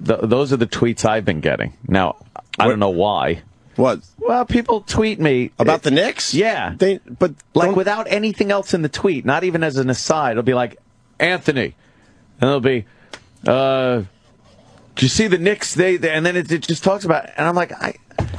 those are the tweets I've been getting. Now, I don't know why. What? Well, people tweet me about the Knicks. Yeah, but like without anything else in the tweet, not even as an aside. It'll be like Anthony, and it'll be, "Did you see the Knicks? They and then it just talks about it. And I'm like,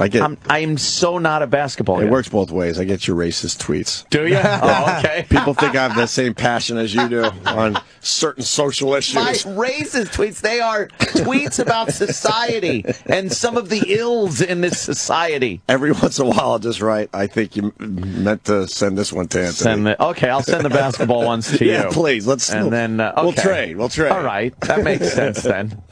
I'm so not a basketball guy. It works both ways. I get your racist tweets. Do you? Oh, okay. People think I have the same passion as you do on certain social issues. My racist tweets, they are tweets about society and some of the ills in this society. Every once in a while, I'll just write, I think you meant to send this one to Anthony. Okay, I'll send the basketball ones to you. Yeah, please. We'll trade. We'll trade. All right. That makes sense then.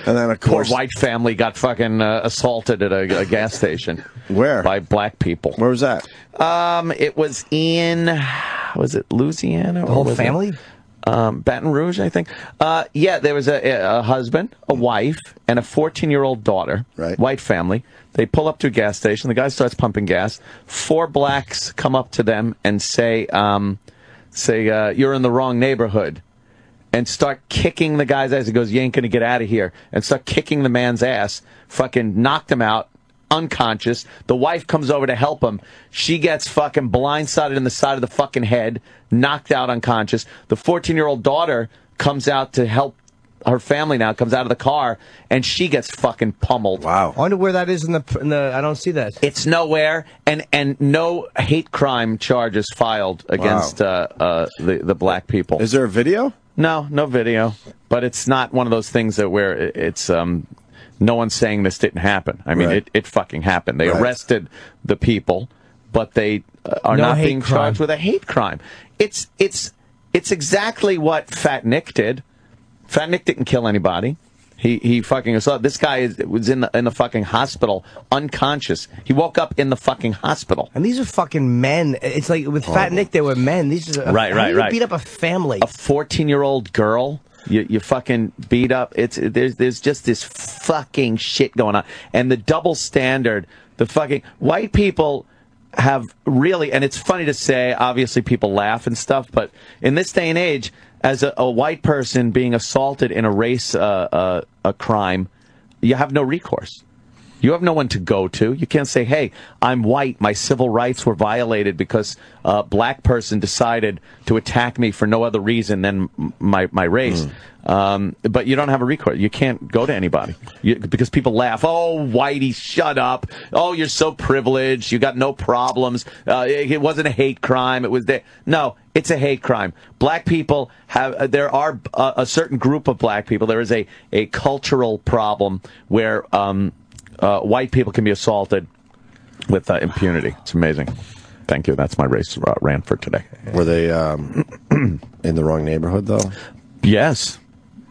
And then, of course, poor white family got fucking assaulted at a gas station. Where? By black people. Where was that? It was in, was it Louisiana? The whole family? Baton Rouge, I think. Yeah, there was a husband, a wife, and a 14-year-old daughter. Right. White family. They pull up to a gas station. The guy starts pumping gas. 4 blacks come up to them and say, you're in the wrong neighborhood. And start kicking the guy's ass. He goes, you ain't going to get out of here. And start kicking the man's ass. Fucking knocked him out. Unconscious. The wife comes over to help him. She gets fucking blindsided in the side of the fucking head. Knocked out unconscious. The 14-year-old daughter comes out to help her family now. Comes out of the car. And she gets fucking pummeled. Wow. I wonder where that is in the I don't see that. It's nowhere. And no hate crime charges filed against the black people. Is there a video? No video. But it's not one of those things that where it's no one's saying this didn't happen. I mean, Right. it fucking happened. They arrested the people, but they are not being charged with a hate crime. It's exactly what Fat Nick did. Fat Nick didn't kill anybody. He fucking assaulted. This guy was in the fucking hospital, unconscious. He woke up in the fucking hospital. And these are fucking men. It's like with Fat Nick, they were men. These are right. How do you beat up a family? A 14-year-old girl. You fucking beat up. There's just this fucking shit going on, and the double standard. The fucking white people have really, and it's funny to say. Obviously, people laugh and stuff, but in this day and age, as a white person being assaulted in a race a crime, you have no recourse. You have no one to go to. You can't say, hey, I'm white. My civil rights were violated because a black person decided to attack me for no other reason than my race. But you don't have a recourse. You can't go to anybody because people laugh. Oh, whitey, shut up. Oh, you're so privileged. You got no problems. It wasn't a hate crime. It was there. No, it's a hate crime. Black people have, there are a certain group of black people. There is a cultural problem where, white people can be assaulted with impunity. It's amazing. Thank you. That's my race rant for today. Were they in the wrong neighborhood, though? Yes,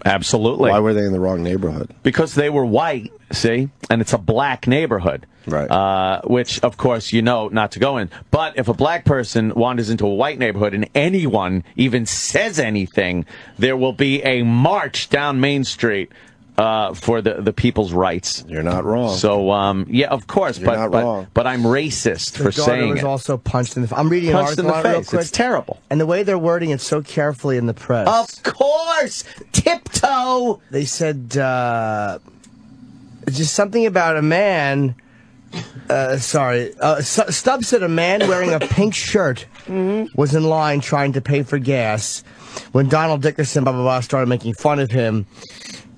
absolutely. Why were they in the wrong neighborhood? Because they were white, see? And it's a black neighborhood. Right. Which, of course, you know not to go in. But if a black person wanders into a white neighborhood and anyone even says anything, there will be a march down Main Street for the people's rights. You're not wrong. So, yeah, of course, You're not wrong. but I'm racist for saying was it. also punched in the face. I'm reading Punched an in article the real face. quick. It's terrible. And the way they're wording it so carefully in the press. Of course! Tiptoe! They said just something about a man. Stubbs said a man wearing a pink shirt was in line trying to pay for gas when Donald Dickerson, blah, blah, blah, started making fun of him.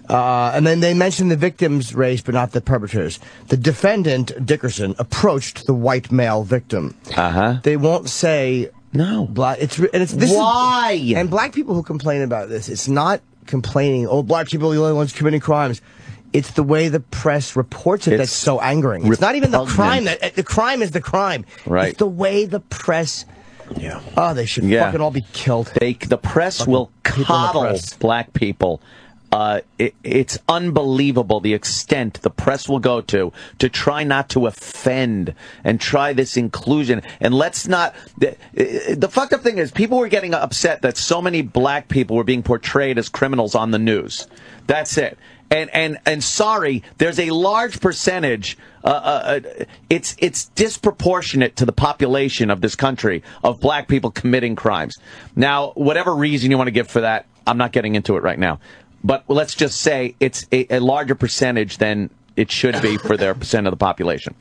And then they mentioned the victim's race, but not the perpetrators. The defendant, Dickerson, approached the white male victim. They won't say no. Black. Why? And black people who complain about this, it's not complaining. Oh, black people are the only ones committing crimes. It's the way the press reports it that's so angering. It's not even the crime. The crime is the crime. Right. It's the way the press. Yeah. Oh, they should fucking all be killed. The press will coddle black people. It's unbelievable the extent the press will go to try not to offend and try this inclusion. And let's not. The fucked up thing is people were getting upset that so many black people were being portrayed as criminals on the news. That's it. And sorry, there's a large percentage. It's disproportionate to the population of this country of black people committing crimes. Now, whatever reason you want to give for that, I'm not getting into it right now. but let's just say it's a larger percentage than it should be for their percent of the population.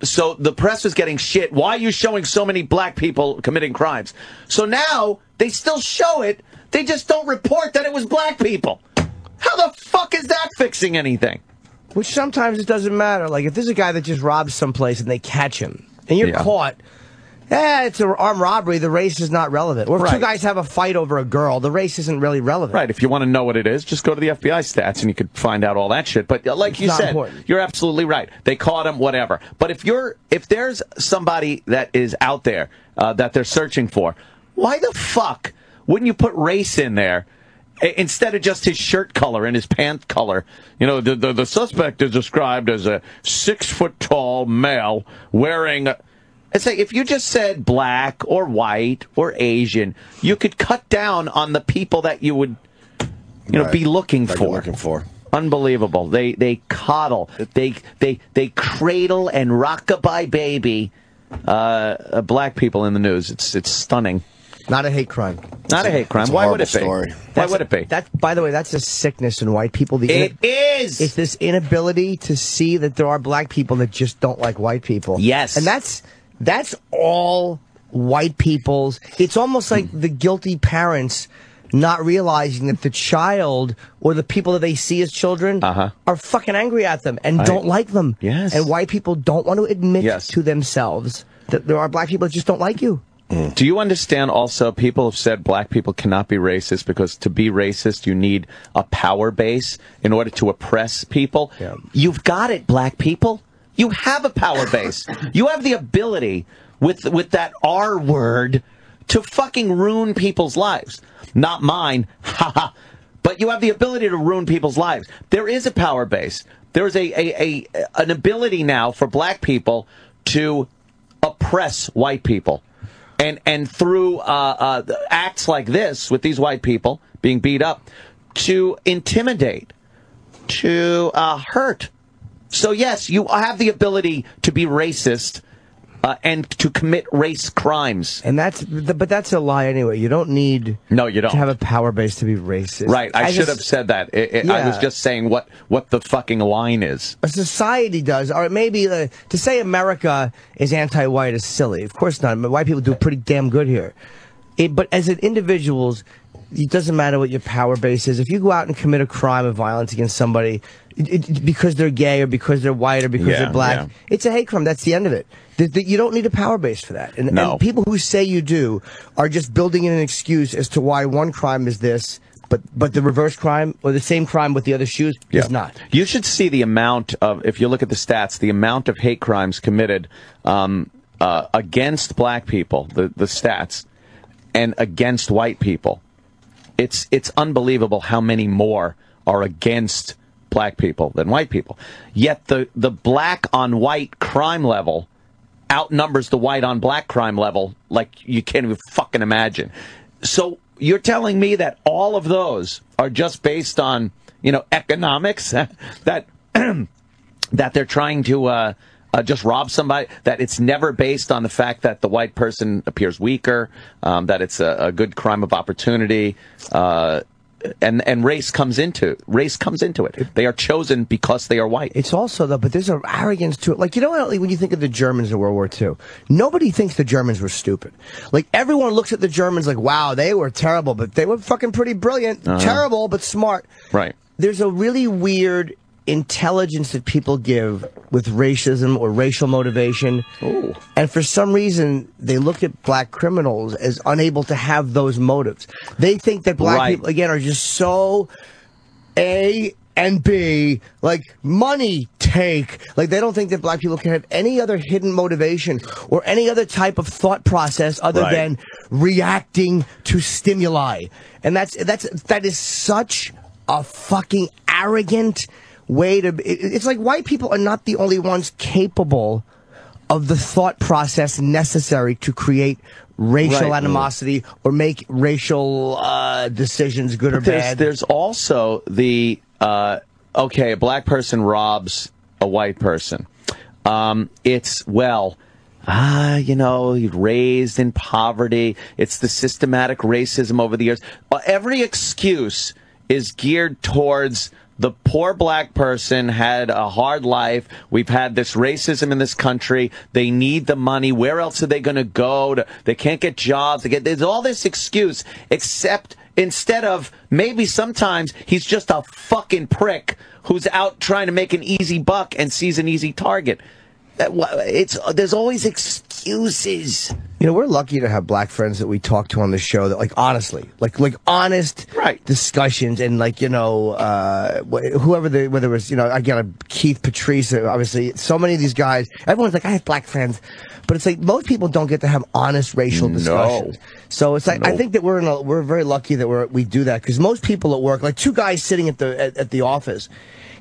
So the press was getting shit. Why are you showing so many black people committing crimes? So now they still show it. They just don't report that it was black people. How the fuck is that fixing anything? Which sometimes it doesn't matter. Like, if there's a guy that just robs someplace and they catch him, and you're caught, it's an armed robbery, the race is not relevant. Or if two guys have a fight over a girl, the race isn't really relevant. Right. If you want to know what it is, just go to the FBI stats and you could find out all that shit. But like you said, you're absolutely right. They caught him, whatever. But if there's somebody that is out there that they're searching for, why the fuck wouldn't you put race in there? Instead of just his shirt color and his pant color. You know, the suspect is described as a 6-foot-tall male wearing... It's like, if you just said black or white or Asian, you could cut down on the people that you would, be looking for. Unbelievable. They coddle. They cradle and rockabye baby black people in the news. It's stunning. Not a hate crime. Not a hate crime. Why would it be? Why would it be? By the way, that's a sickness in white people. It is! It's this inability to see that there are black people that just don't like white people. Yes. And that's all white people's. It's almost like the guilty parents not realizing that the child or the people that they see as children are fucking angry at them and don't like them. Yes. And white people don't want to admit to themselves that there are black people that just don't like you. Do you understand also people have said black people cannot be racist because to be racist you need a power base in order to oppress people? Yeah. You've got it, black people. You have a power base. You have the ability with that R word to fucking ruin people's lives. Not mine, haha. But you have the ability to ruin people's lives. There is a power base. There is an ability now for black people to oppress white people. And through acts like this, with these white people being beat up, to intimidate, to hurt. So yes, you have the ability to be racist and to commit race crimes. And but that's a lie anyway. You don't need to have a power base to be racist. Right. I should have said that. I was just saying what the fucking line is. A society does, or maybe to say America is anti-white is silly. Of course not. White people do pretty damn good here. But as an individuals, it doesn't matter what your power base is. If you go out and commit a crime of violence against somebody because they're gay or because they're white or because they're black, it's a hate crime. That's the end of it. You don't need a power base for that. And people who say you do are just building in an excuse as to why one crime is this, but the reverse crime or the same crime with the other shoes is not. You should see the amount of, if you look at the stats, the amount of hate crimes committed against black people, the stats, and against white people. It's unbelievable how many more are against black people than white people. Yet the black on white crime level outnumbers the white on black crime level like you can't even fucking imagine. So you're telling me that all of those are just based on, economics, that that they're trying to just rob somebody, that it's never based on the fact that the white person appears weaker, that it's a good crime of opportunity, and race comes into it. They are chosen because they are white. It's also, though, but there's an arrogance to it. Like, when you think of the Germans in World War II, nobody thinks the Germans were stupid. Like, everyone looks at the Germans like, wow, they were terrible, but they were fucking pretty brilliant. Terrible, but smart. Right. There's a really weird intelligence that people give with racism or racial motivation. Ooh. And for some reason, they look at black criminals as unable to have those motives. They think that black people, again, are just so A and B, like money take. Like, they don't think that black people can have any other hidden motivation or any other type of thought process other than reacting to stimuli. And that is such a fucking arrogant way to... It's like white people are not the only ones capable of the thought process necessary to create racial animosity or make racial decisions, good or bad. There's also the... a black person robs a white person. He's raised in poverty. It's the systematic racism over the years. Every excuse is geared towards the poor black person had a hard life. We've had this racism in this country. They need the money. Where else are they going to go? They can't get jobs. There's all this excuse, except instead of maybe sometimes he's just a fucking prick who's out trying to make an easy buck and sees an easy target. There's always excuses. You know, we're lucky to have black friends that we talk to on the show that, like, honestly, like honest discussions, and, like, you know, whether it was, you know, I got a Keith Patrice, obviously, so many of these guys, everyone's like, I have black friends, but it's like most people don't get to have honest racial discussions. So it's like I think that we're very lucky that we do that, because most people at work, like two guys sitting at the office,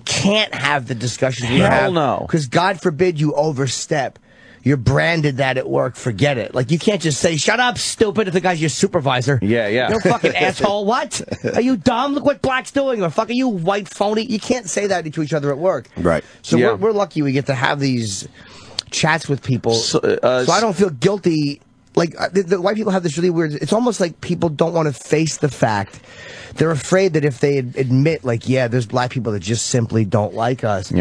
can't have the discussions we have. Hell no. Because God forbid you overstep. You're branded that at work. Forget it. Like, you can't just say, shut up, stupid, if the guy's your supervisor. Yeah. You fucking asshole. What? Are you dumb? Look what black's doing. Or fuck, are you white phony? You can't say that to each other at work. Right. So we're lucky we get to have these chats with people. So I don't feel guilty. Like, the white people have this really weird... It's almost like people don't want to face the fact. They're afraid that if they admit, like, yeah, there's black people that just simply don't like us,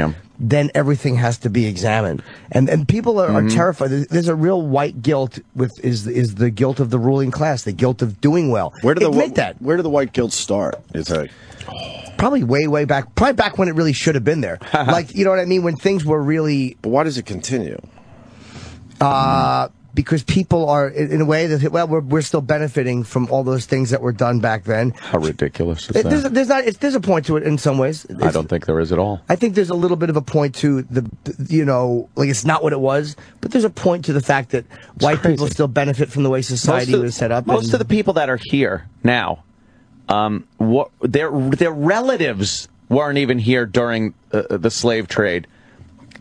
then everything has to be examined. And people are terrified. There's a real white guilt is the guilt of the ruling class, the guilt of doing well. Admit that. Where did the white guilt start, you think? Probably way back. Probably back when it really should have been there. Like, you know what I mean? When things were really... But why does it continue? Because people are, in a way, that, well, we're still benefiting from all those things that were done back then. How ridiculous is that? There's a point to it in some ways. I don't think there is at all. I think there's a little bit of a point to you know, like, it's not what it was, but there's a point to the fact that white people still benefit from the way society was set up. Most of the people that are here now, their relatives weren't even here during the slave trade.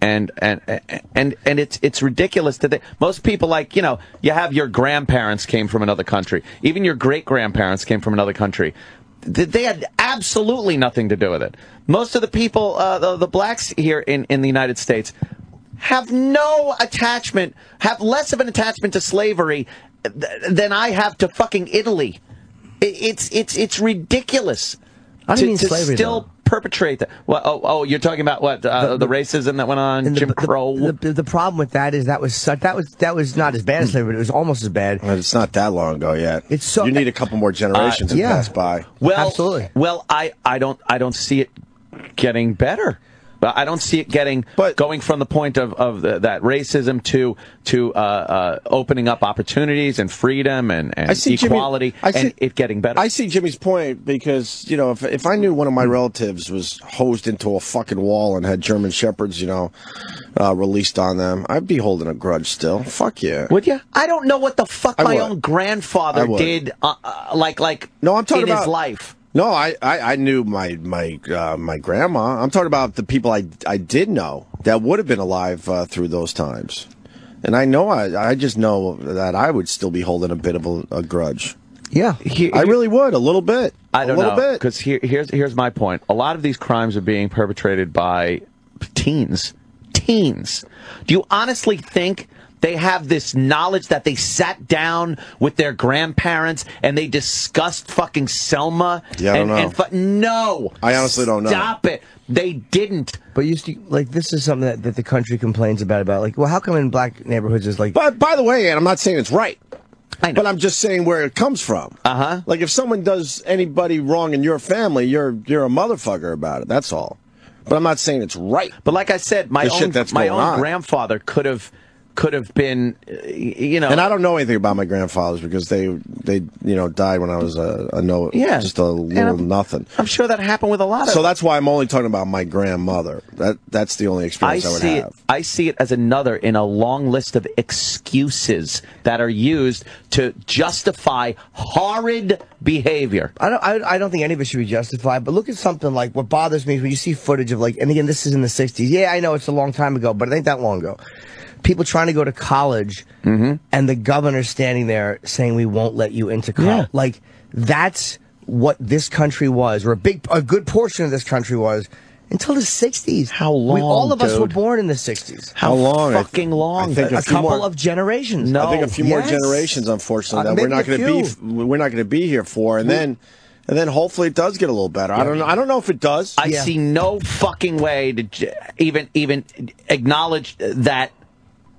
And it's ridiculous that most people, like, you know, you have your grandparents came from another country, even your great grandparents came from another country. They had absolutely nothing to do with it. Most of the people, the blacks here in the United States, have no attachment, have less of an attachment to slavery than I have to fucking Italy. It's ridiculous. I don't mean slavery, still though. Perpetrate that. Well, you're talking about what the racism that went on, Jim Crow. The problem with that is that was not as bad as slavery, but it was almost as bad. Well, it's not that long ago yet. It's so you need a couple more generations to pass by. Well, absolutely. Well, I don't see it getting better. I don't see it going from the point of that racism to opening up opportunities and freedom and equality, and it getting better. I see Jimmy's point, because, you know, if I knew one of my relatives was hosed into a fucking wall and had German Shepherds, you know, released on them, I'd be holding a grudge still. Fuck yeah. Would you? I don't know what the fuck my own grandfather did, no, I'm talking in about his life. No, I knew my grandma. I'm talking about the people I did know that would have been alive through those times, and I just know that I would still be holding a bit of a grudge. Yeah, I really would, a little bit. I don't know, because here's my point. A lot of these crimes are being perpetrated by teens. Do you honestly think they have this knowledge that they sat down with their grandparents and they discussed fucking Selma? Yeah, I don't know. No. I honestly don't know. Stop it. They didn't. But you see, like, this is something that the country complains about. Like, well, how come in black neighborhoods is like... But by the way, and I'm not saying it's right, I know. but I'm just saying where it comes from. Uh-huh. Like, if someone does anybody wrong in your family, you're a motherfucker about it. That's all. But I'm not saying it's right. But like I said, my own grandfather could have been, you know. And I don't know anything about my grandfathers, because they died when I was just a little nothing. I'm sure that happened with a lot of. So that's why I'm only talking about my grandmother. That's the only experience I would have. I see it as another in a long list of excuses that are used to justify horrid behavior. I don't think any of it should be justified, but look at something like what bothers me is when you see footage of, like, and again, this is in the 60s. Yeah, I know it's a long time ago, but it ain't that long ago. People trying to go to college, and the governor's standing there saying, we won't let you into college. Yeah. Like, that's what this country was, or a good portion of this country was, until the 60s. How long, all of us were born in the 60s. How long? Fucking long. I think a couple of generations. No. I think a few more generations, unfortunately, that we're not going to be here for. And And then hopefully it does get a little better. I don't know if it does. I see no fucking way to even acknowledge that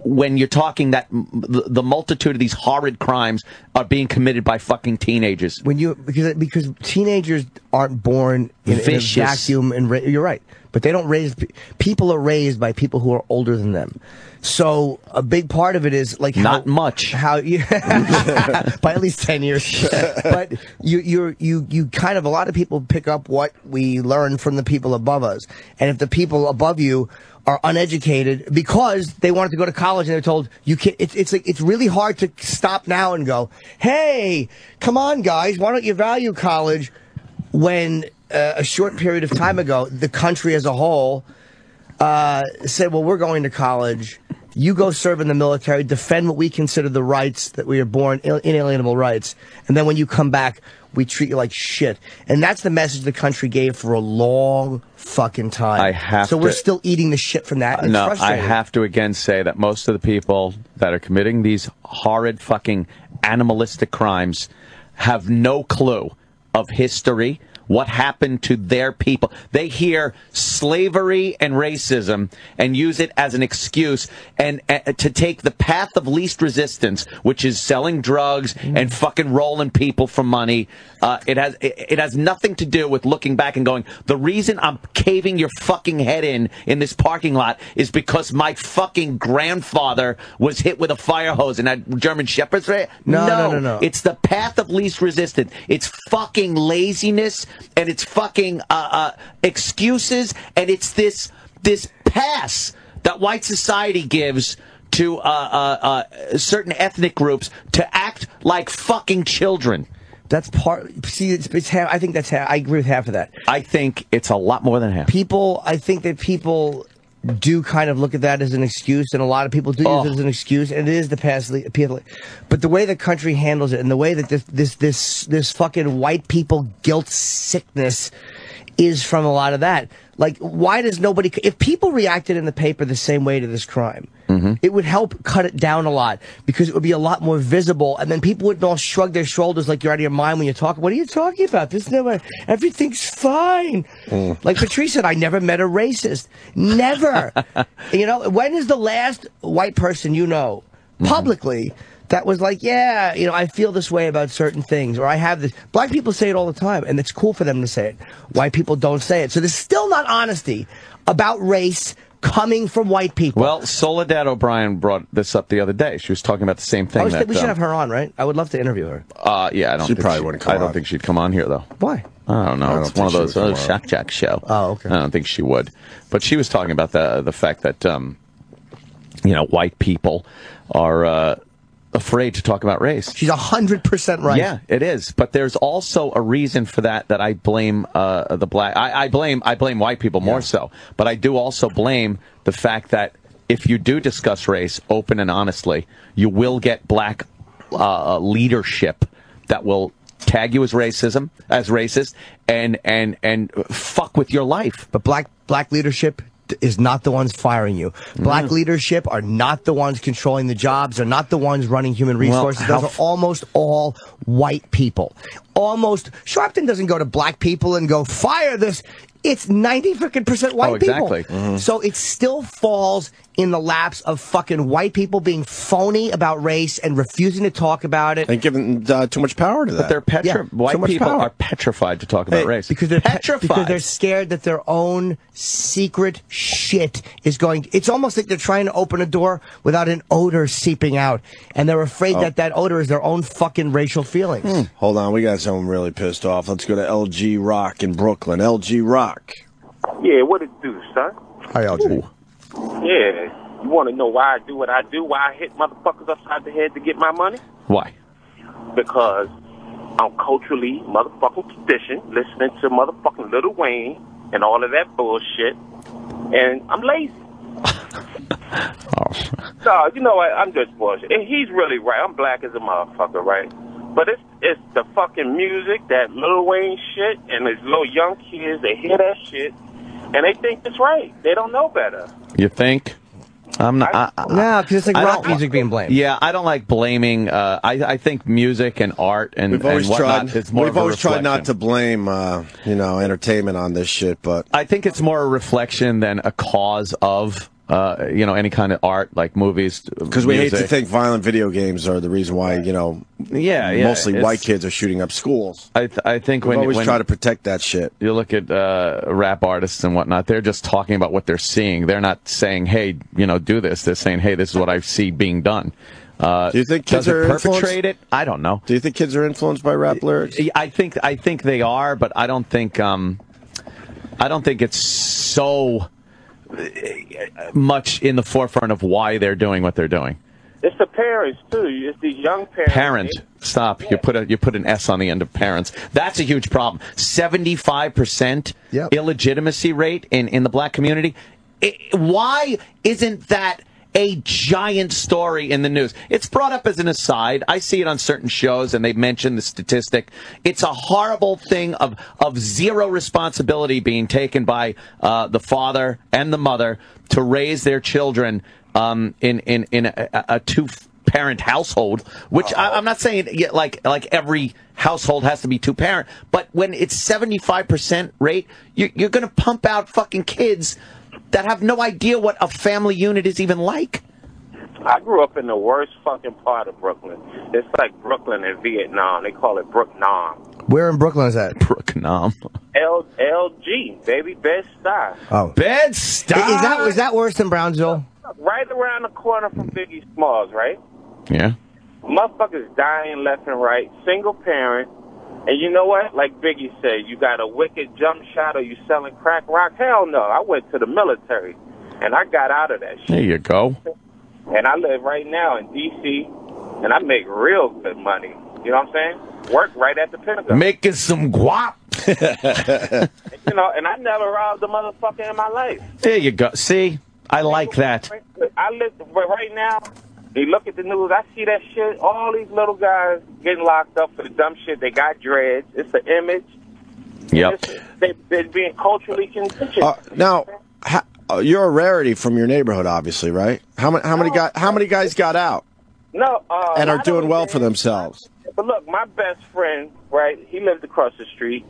when you're talking that the multitude of these horrid crimes are being committed by fucking teenagers. Because teenagers aren't born in a vacuum, and you're right. But they don't raise people are raised by people who are older than them. So a big part of it is like not much by at least 10 years. But you kind of, a lot of people pick up what we learn from the people above us, and if the people above you are uneducated because they wanted to go to college and they're told you can't, it's really hard to stop now and go, hey, come on guys, why don't you value college, when a short period of time ago the country as a whole said, well, we're going to college, you go serve in the military, defend what we consider the rights that we are born, inalienable rights, and then when you come back we treat you like shit. And that's the message the country gave for a long fucking time. So we're still eating the shit from that. No, I have to again say that most of the people that are committing these horrid fucking animalistic crimes have no clue of history, what happened to their people. They hear slavery and racism and use it as an excuse and to take the path of least resistance, which is selling drugs and fucking rolling people for money. It has nothing to do with looking back and going, the reason I'm caving your fucking head in this parking lot is because my fucking grandfather was hit with a fire hose and had German Shepherds. No. It's the path of least resistance. It's fucking laziness. And it's fucking excuses, and it's this pass that white society gives to certain ethnic groups to act like fucking children. That's part. See, it's half. I think that's half. I agree with half of that. I think it's a lot more than half. I think that people do kind of look at that as an excuse, and a lot of people do use it as an excuse, and it is the past. But the way the country handles it, and the way that this fucking white people guilt sickness is from a lot of that. Like, why does nobody? If people reacted in the paper the same way to this crime, it would help cut it down a lot, because it would be a lot more visible, and then people wouldn't all shrug their shoulders like you're out of your mind when you talk. What are you talking about? Everything's fine. Like Patrice said, I never met a racist. Never. When is the last white person publicly that was like, yeah, I feel this way about certain things, or I have this. Black people say it all the time, and it's cool for them to say it. White people don't say it. So there's still not honesty about race coming from white people. Well, Soledad O'Brien brought this up the other day. She was talking about the same thing. We should have her on, right? I would love to interview her. Yeah, I don't think she'd come on here, though. Why? I don't know. It's one of those Shack Jack show. Oh, okay. I don't think she would. But she was talking about the fact that white people are afraid to talk about race. She's 100% right. Yeah, it is. But there's also a reason for that I blame the black. I blame white people more so. But I do also blame the fact that if you do discuss race open and honestly, you will get black leadership that will tag you as racist, and fuck with your life. But black leadership is not the ones firing you. Black leadership are not the ones controlling the jobs. They're not the ones running human resources. Those are almost all white people. Sharpton doesn't go to black people and go, fire this. It's 90% white people. So it still falls in the laps of fucking white people being phony about race and refusing to talk about it. And giving too much power to that. But they're white people are petrified to talk about race. Because they're petrified. Because they're scared that their own secret shit is going. It's almost like they're trying to open a door without an odor seeping out. And they're afraid that odor is their own fucking racial feelings. Hold on, we got someone really pissed off. Let's go to LG Rock in Brooklyn. LG Rock. Yeah, what it do, son? Hi, LG. Yeah, you want to know why I do what I do, why I hit motherfuckers upside the head to get my money? Why? Because I'm culturally motherfucking tradition, listening to motherfucking Lil Wayne and all of that bullshit, and I'm lazy. So, you know what, I'm just bullshit. And he's really right. I'm black as a motherfucker, right? But it's the fucking music, that Lil Wayne shit, and these little young kids, they hear that shit, and they think it's right. They don't know better. You think? I'm not. No, because it's like rock music being blamed. Yeah, I don't like blaming. I think music and art and we've always whatnot, tried. it's more We've of a always tried not reflection. to blame, entertainment on this shit, but I think it's more a reflection than a cause of, any kind of art like movies. because we hate to music. think violent video games are the reason why Yeah, mostly it's- white kids are shooting up schools. I think We've when always try to protect that shit. you look at rap artists and whatnot, they're just talking about what they're seeing. They're not saying, "Hey, do this." They're saying, "Hey, this is what I see being done." Do you think kids does it are perpetrate it? I don't know. Do you think kids are influenced by rap lyrics? I think they are, but I don't think it's so much in the forefront of why they're doing what they're doing. It's the parents too. It's these young parents. Parent, stop. You put an S on the end of parents. That's a huge problem. 75% Yep. illegitimacy rate in the black community. Why isn't that a giant story in the news? It's brought up as an aside. I see it on certain shows, and they mention the statistic. It's a horrible thing of zero responsibility being taken by the father and the mother to raise their children in a two-parent household. Which I'm not saying like every household has to be two-parent, but when it's 75% rate, you're going to pump out fucking kids that have no idea what a family unit is even like. I grew up in the worst fucking part of Brooklyn. It's like Brooklyn in Vietnam. They call it Brooknam. Where in Brooklyn is that? Brooknam. LG, baby, Bed-Stuy. Oh, Bed-Stuy. Is that worse than Brownsville? Right around the corner from Biggie Smalls, right? Yeah. Motherfuckers dying left and right, single parent. And you know what? Like Biggie said, you got a wicked jump shot or you selling crack rock? Hell no. I went to the military, and I got out of that shit. There you go. And I live right now in D.C., and I make real good money. You know what I'm saying? Work right at the Pentagon. Making some guap. And I never robbed a motherfucker in my life. There you go. See? I like that. I live right now. You look at the news, I see that shit. All these little guys getting locked up for the dumb shit. They got dreads. It's an image. Yep. They're being culturally conditioned. Now, you're a rarity from your neighborhood, obviously, right? How many guys got out No. and are doing well for themselves? But look, my best friend, right, he lived across the street.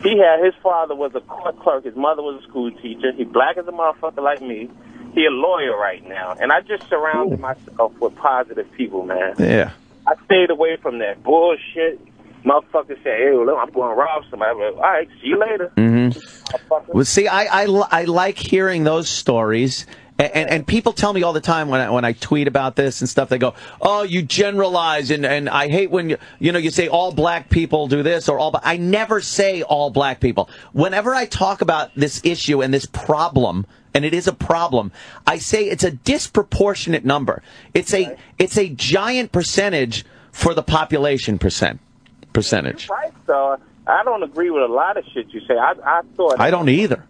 His father was a court clerk. His mother was a school teacher. He black as a motherfucker like me. He a lawyer right now. And I just surrounded myself with positive people, man. Yeah. I stayed away from that bullshit. Motherfuckers say, hey, look, I'm going to rob somebody. I'm like, all right, see you later. Mm-hmm. Well, see, I like hearing those stories. And people tell me all the time when I tweet about this and stuff, they go, oh, you generalize, and I hate when you say all black people do this or all. I never say all black people. Whenever I talk about this issue and this problem, and it is a problem, I say it's a disproportionate number. It's a giant percentage for the population percentage. Right, so I don't agree with a lot of shit you say. I thought I don't either.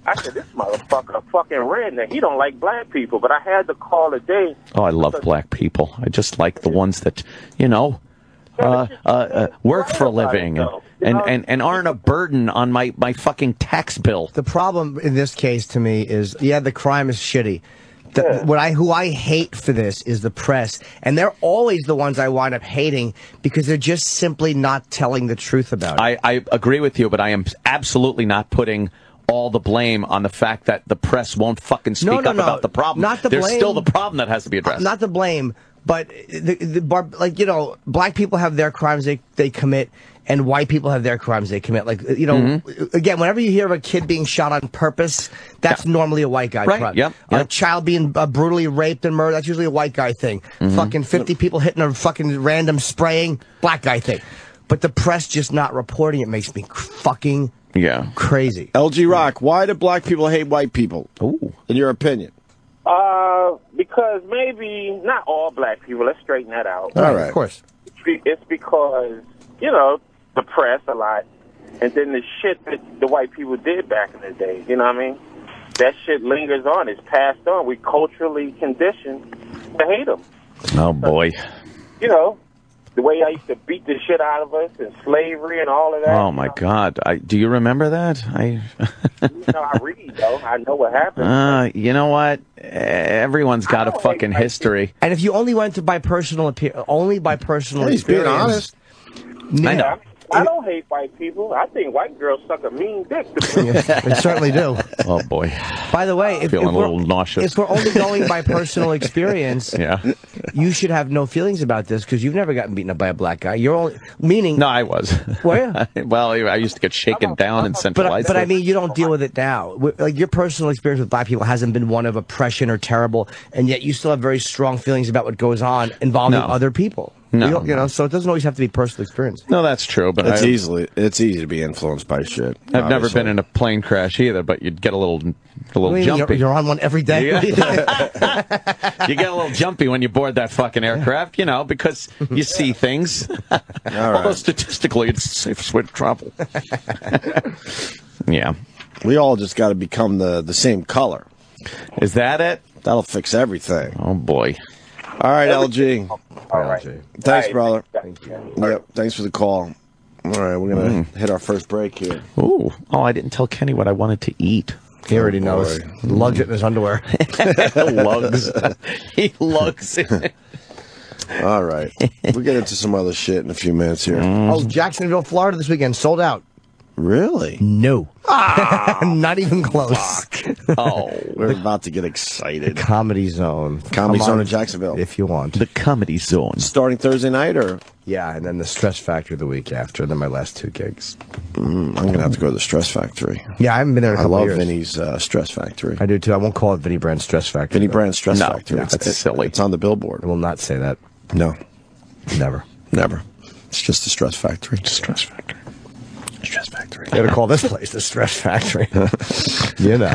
I said, this motherfucker a fucking redneck. He don't like black people, but I had to call a day. Oh, I love black people. I just like the ones that, work for a living and aren't a burden on my fucking tax bill. The problem in this case to me is, the crime is shitty. Who I hate for this is the press, and they're always the ones I wind up hating because they're just simply not telling the truth about it. I agree with you, but I am absolutely not putting all the blame on the fact that the press won't fucking speak up about the problem. Not the There's blame. still the problem that has to be addressed. Not the blame, but black people have their crimes they commit, and white people have their crimes they commit. Again, whenever you hear of a kid being shot on purpose, that's normally a white guy crime. Yep. A child being brutally raped and murdered, that's usually a white guy thing. Fucking 50 people hitting a fucking random spraying, black guy thing. But the press just not reporting it makes me fucking crazy. LG Rock, why do black people hate white people? Ooh. In your opinion? Because maybe not all black people. Let's straighten that out. All right. Of course. It's because, the press a lot, and then the shit that the white people did back in the day. You know what I mean? That shit lingers on. It's passed on. We culturally conditioned to hate them. Oh, boy. the way I used to beat the shit out of us and slavery and all of that. Oh my God! Do you remember that? I read though. I know what happened. You know what? Everyone's got a fucking history. And if you only went to by personal experience, He's being honest. I know. I don't hate white people. I think white girls suck a mean dick. They certainly do. Oh boy! By the way, if Feeling a we're, little nauseous. if we're only going by personal experience, Yeah. you should have no feelings about this because you've never gotten beaten up by a black guy. You're only meaning. No, I was. Were you? Well, I used to get shaken down in Central Islip. But I mean, you don't deal with it now. Like your personal experience with black people hasn't been one of oppression or terrible, and yet you still have very strong feelings about what goes on involving other people. No. You know, so it doesn't always have to be personal experience. No, that's true. But It's easy to be influenced by shit. I've never been in a plane crash either, but you'd get a little jumpy. You're on one every day. You get a little jumpy when you board that fucking aircraft, because you see things. Although statistically, it's the safest way to travel. Yeah. We all just got to become the same color. Is that it? That'll fix everything. Oh, boy. All right, LG. All right. Thanks, brother. Thank you. Yep. Thanks for the call. All right, we're going to hit our first break here. Ooh. Oh, I didn't tell Kenny what I wanted to eat. He already knows. Lugs it in his underwear. Lugs. He lugs it. All right. We'll get into some other shit in a few minutes here. Oh, Jacksonville, Florida this weekend. Sold out. Really? No. Not even close. Oh. We're about to get excited. Comedy Zone. Comedy Come Zone on, in Jacksonville. if you want. The Comedy Zone. Starting Thursday night, or? Yeah, and then the Stress Factory the week after. Then my last 2 gigs. I'm going to have to go to the Stress Factory. Yeah, I haven't been there in a I couple love years. Vinny's Stress Factory. I do too. I won't call it Vinny Brand Stress Factory. Vinny though. Brand Stress No, Factory. yeah, that's silly. It's on the billboard. I will not say that. No, Never. never. It's just a Stress Factory. Stress Factory. Stress Factory. You gotta call this place the Stress Factory. You know.